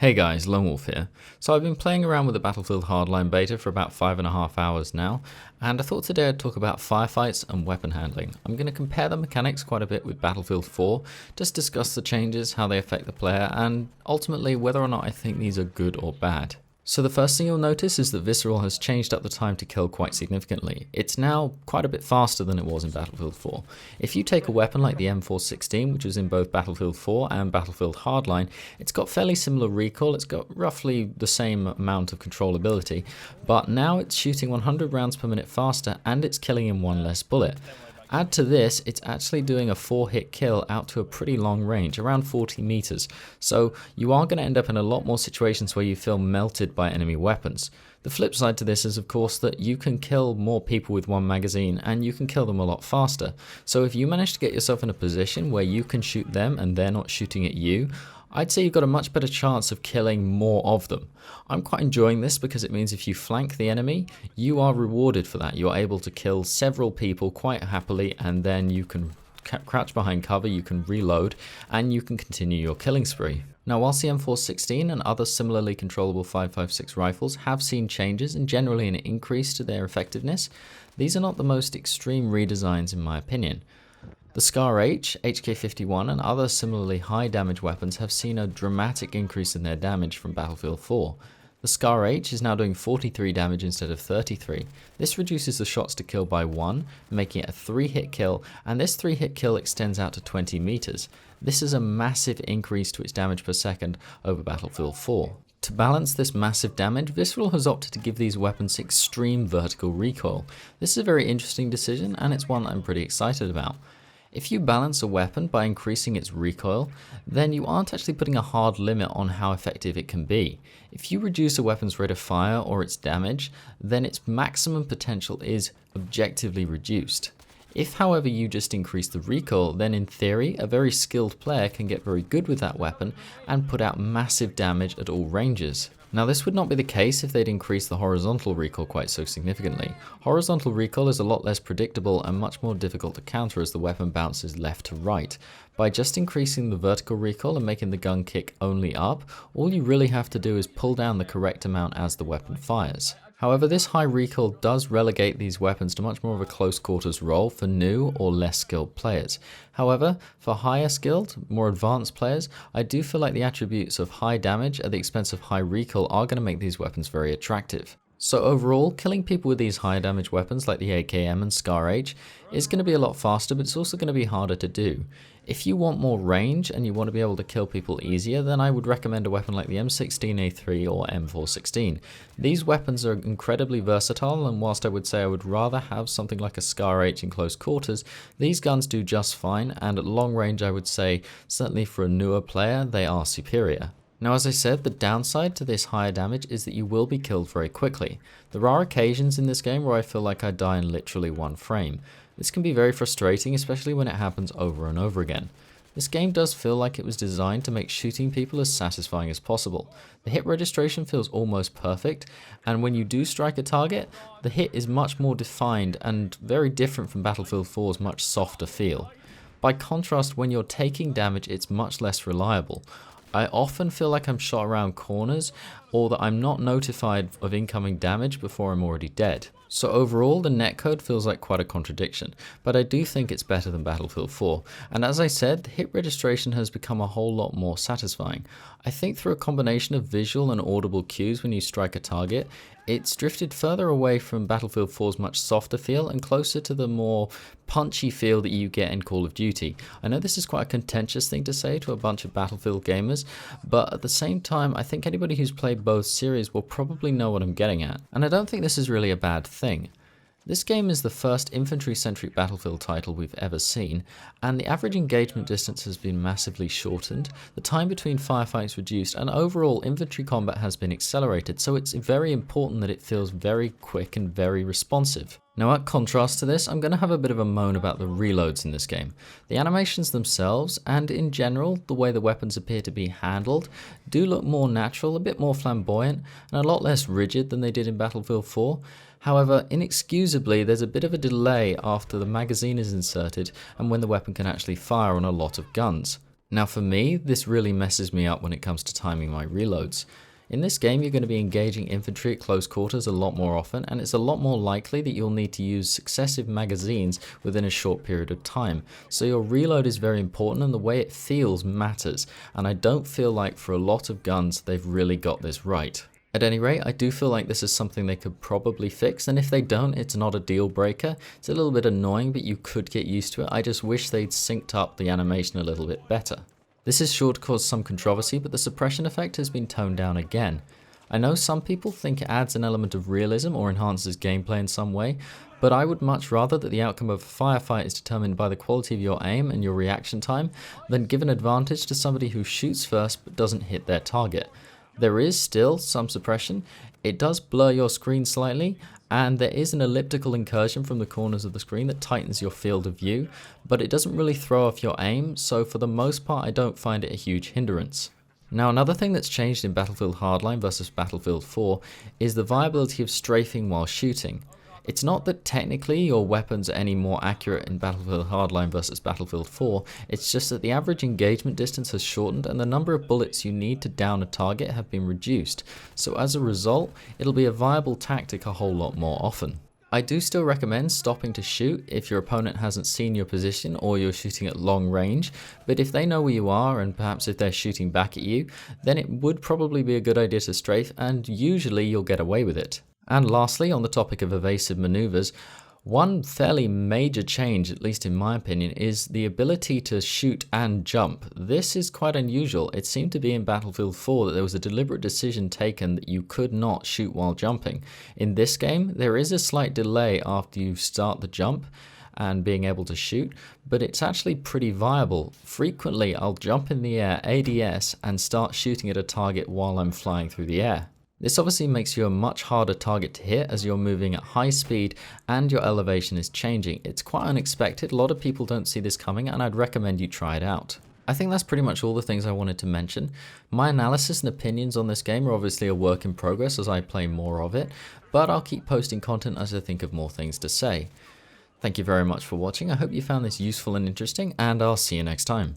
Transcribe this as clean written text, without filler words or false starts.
Hey guys, Lonewolf here. So I've been playing around with the Battlefield Hardline beta for about 5.5 hours now, and I thought today I'd talk about firefights and weapon handling. I'm going to compare the mechanics quite a bit with Battlefield 4, just discuss the changes, how they affect the player, and ultimately whether or not I think these are good or bad. So the first thing you'll notice is that Visceral has changed up the time to kill quite significantly. It's now quite a bit faster than it was in Battlefield 4. If you take a weapon like the M416, which was in both Battlefield 4 and Battlefield Hardline, it's got fairly similar recoil, it's got roughly the same amount of controllability, but now it's shooting 100 rounds per minute faster and it's killing in one less bullet. Add to this, it's actually doing a 4-hit kill out to a pretty long range, around 40 meters. So you are going to end up in a lot more situations where you feel melted by enemy weapons. The flip side to this is of course that you can kill more people with one magazine and you can kill them a lot faster. So if you manage to get yourself in a position where you can shoot them and they're not shooting at you, I'd say you've got a much better chance of killing more of them. I'm quite enjoying this because it means if you flank the enemy, you are rewarded for that. You're able to kill several people quite happily, and then you can crouch behind cover, you can reload, and you can continue your killing spree. Now, whilst the M416 and other similarly controllable 5.56 rifles have seen changes and generally an increase to their effectiveness, these are not the most extreme redesigns in my opinion. The Scar-H, HK51 and other similarly high damage weapons have seen a dramatic increase in their damage from Battlefield 4. The Scar-H is now doing 43 damage instead of 33. This reduces the shots to kill by 1, making it a 3-hit kill, and this 3-hit kill extends out to 20 meters. This is a massive increase to its damage per second over Battlefield 4. To balance this massive damage, Visceral has opted to give these weapons extreme vertical recoil. This is a very interesting decision and it's one I'm pretty excited about. If you balance a weapon by increasing its recoil, then you aren't actually putting a hard limit on how effective it can be. If you reduce a weapon's rate of fire or its damage, then its maximum potential is objectively reduced. If, however, you just increase the recoil, then in theory, a very skilled player can get very good with that weapon and put out massive damage at all ranges. Now, this would not be the case if they'd increased the horizontal recoil quite so significantly. Horizontal recoil is a lot less predictable and much more difficult to counter as the weapon bounces left to right. By just increasing the vertical recoil and making the gun kick only up, all you really have to do is pull down the correct amount as the weapon fires. However, this high recoil does relegate these weapons to much more of a close quarters role for new or less skilled players. However, for higher skilled, more advanced players, I do feel like the attributes of high damage at the expense of high recoil are going to make these weapons very attractive. So overall, killing people with these high damage weapons like the AKM and Scar-H is going to be a lot faster, but it's also going to be harder to do. If you want more range and you want to be able to kill people easier, then I would recommend a weapon like the M16A3 or M416. These weapons are incredibly versatile, and whilst I would say I would rather have something like a Scar-H in close quarters, these guns do just fine, and at long range I would say, certainly for a newer player, they are superior. Now, as I said, the downside to this higher damage is that you will be killed very quickly. There are occasions in this game where I feel like I die in literally one frame. This can be very frustrating, especially when it happens over and over again. This game does feel like it was designed to make shooting people as satisfying as possible. The hit registration feels almost perfect, and when you do strike a target, the hit is much more defined and very different from Battlefield 4's much softer feel. By contrast, when you're taking damage, it's much less reliable. I often feel like I'm shot around corners or that I'm not notified of incoming damage before I'm already dead. So overall, the netcode feels like quite a contradiction, but I do think it's better than Battlefield 4. And as I said, the hit registration has become a whole lot more satisfying. I think through a combination of visual and audible cues when you strike a target, it's drifted further away from Battlefield 4's much softer feel and closer to the more punchy feel that you get in Call of Duty. I know this is quite a contentious thing to say to a bunch of Battlefield gamers, but at the same time, I think anybody who's played both series will probably know what I'm getting at. And I don't think this is really a bad thing. This game is the first infantry-centric Battlefield title we've ever seen, and the average engagement distance has been massively shortened, the time between firefights reduced, and overall infantry combat has been accelerated, so it's very important that it feels very quick and very responsive. Now, at contrast to this, I'm going to have a bit of a moan about the reloads in this game. The animations themselves, and in general, the way the weapons appear to be handled, do look more natural, a bit more flamboyant, and a lot less rigid than they did in Battlefield 4. However, inexcusably, there's a bit of a delay after the magazine is inserted and when the weapon can actually fire on a lot of guns. Now for me, this really messes me up when it comes to timing my reloads. In this game, you're going to be engaging infantry at close quarters a lot more often, and it's a lot more likely that you'll need to use successive magazines within a short period of time. So your reload is very important, and the way it feels matters, and I don't feel like for a lot of guns they've really got this right. At any rate, I do feel like this is something they could probably fix, and if they don't, it's not a deal breaker. It's a little bit annoying, but you could get used to it. I just wish they'd synced up the animation a little bit better. This is sure to cause some controversy, but the suppression effect has been toned down again. I know some people think it adds an element of realism or enhances gameplay in some way, but I would much rather that the outcome of a firefight is determined by the quality of your aim and your reaction time than give an advantage to somebody who shoots first but doesn't hit their target. There is still some suppression. It does blur your screen slightly, and there is an elliptical incursion from the corners of the screen that tightens your field of view, but it doesn't really throw off your aim, so for the most part I don't find it a huge hindrance. Now another thing that's changed in Battlefield Hardline versus Battlefield 4 is the viability of strafing while shooting. It's not that technically your weapons are any more accurate in Battlefield Hardline versus Battlefield 4, it's just that the average engagement distance has shortened and the number of bullets you need to down a target have been reduced, so as a result, it'll be a viable tactic a whole lot more often. I do still recommend stopping to shoot if your opponent hasn't seen your position or you're shooting at long range, but if they know where you are and perhaps if they're shooting back at you, then it would probably be a good idea to strafe, and usually you'll get away with it. And lastly, on the topic of evasive maneuvers, one fairly major change, at least in my opinion, is the ability to shoot and jump. This is quite unusual. It seemed to be in Battlefield 4 that there was a deliberate decision taken that you could not shoot while jumping. In this game, there is a slight delay after you start the jump and being able to shoot, but it's actually pretty viable. Frequently, I'll jump in the air, ADS, and start shooting at a target while I'm flying through the air. This obviously makes you a much harder target to hit as you're moving at high speed and your elevation is changing. It's quite unexpected, a lot of people don't see this coming, and I'd recommend you try it out. I think that's pretty much all the things I wanted to mention. My analysis and opinions on this game are obviously a work in progress as I play more of it, but I'll keep posting content as I think of more things to say. Thank you very much for watching, I hope you found this useful and interesting, and I'll see you next time.